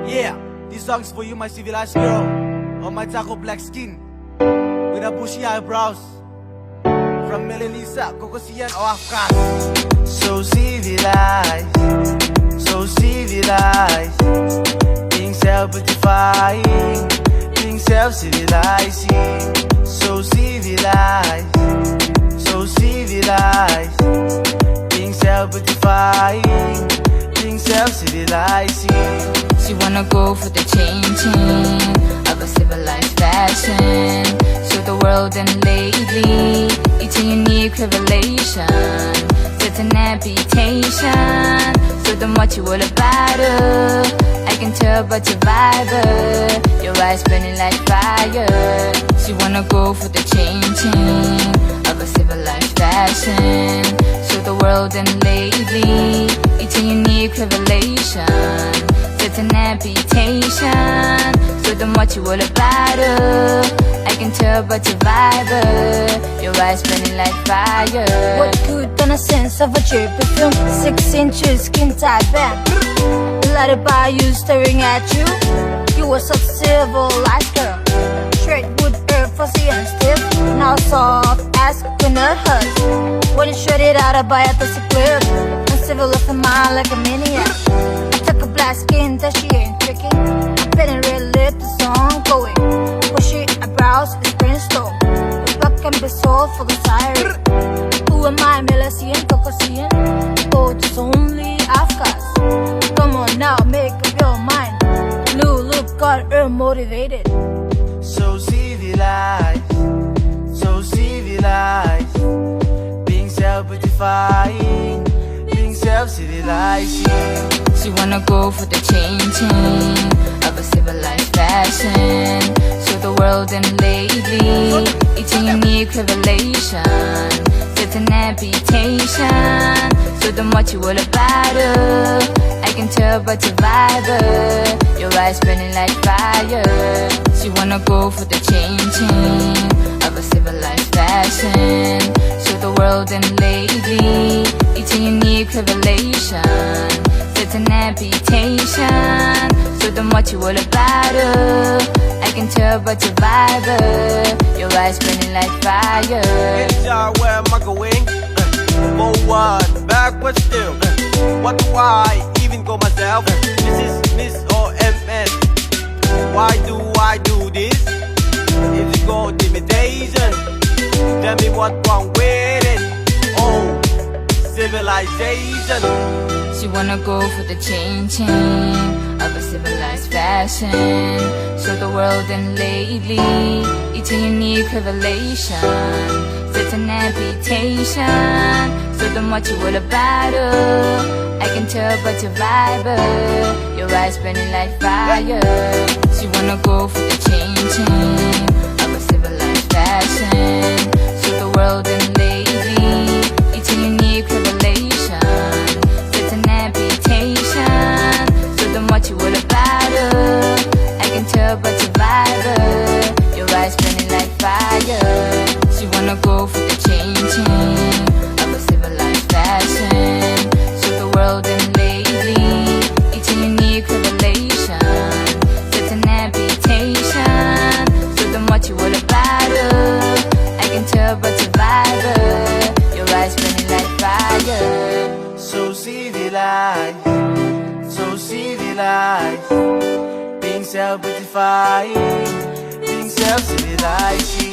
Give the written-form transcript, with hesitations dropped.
Yeah, this song's for you, my civilized girl, or my taco black skin, with a bushy eyebrows, from Melanesa, Caucasian or Afghan. So civilized, so civilized, being self-beautifying, being self-civilizing. So civilized, so civilized, being self-beautifying, being self-civilizing. She wanna go for the changing of a civilized fashion. Show the world and lately it's a unique revelation. It's an amputation. Show them what you all about her. I can tell but your vibe. Your eyes burning like fire. She wanna go for the changing of a civilized fashion. Show the world and lately it's a unique revelation. It's an amputation. Show them what you all about her. I can tell but your vibe. Your eyes burning like fire. What good on a sense of a cheap perfume? 6 inches skin tight band, lighted by you staring at you. You were such a civilized girl, straight wood, earth, fussy and stiff. Now soft as coconut husk. When you shut it out, I buy at the clip. Uncivil of the mind like a maniac. I took a black skin that she ain't tricky. I'm petting red lip, the song going. Bushy eyebrows, it's brainstorm. The blood can be sold for the siren. Who am I, Melanesian, Caucasian? Oh, it's only Afghans. Come on now, make up your mind. New look got her motivated. So civilized, so civilized, being self-beautifying, being self-civilizing. She wanna go for the changing of a civilized fashion. Show the world and lately it's a unique revelation. It's an amputation. Show them what you all about her. I can tell but your vibe. Your eyes burning like fire. She wanna go for the changing of a civilized fashion. Show the world and lately it's a unique revelation. It's an amputation. Show them what you all about her. I can tell but your vibe. Your eyes burning like fire. Anytime, where am I going? Forward, backward still. What do I even call myself? This is Miss or MS. Why do I do this? If you go to imitation, tell me what's wrong with it. Oh, civilization. She wanna go for the changing of a civilized fashion. Show the world and lately it's a unique revelation. It's an amputation. Show them what you all about her. I can tell but your vibe. Your eyes burning like fire. She wanna go for the changing of a civilized fashion. Show the world and lately it's a unique revelation. It's an amputation. Show them what you all about her. I can tell but your vibe. Your eyes burning like fire. She wanna go for the changing of a civilized fashion. Show the world and lately it's a unique revelation. It's an amputation. Show them what you all about her. I can tell but your vibe. Your eyes burning like fire. So civilized, so civilized, being self-beautifying, being self-civilizing.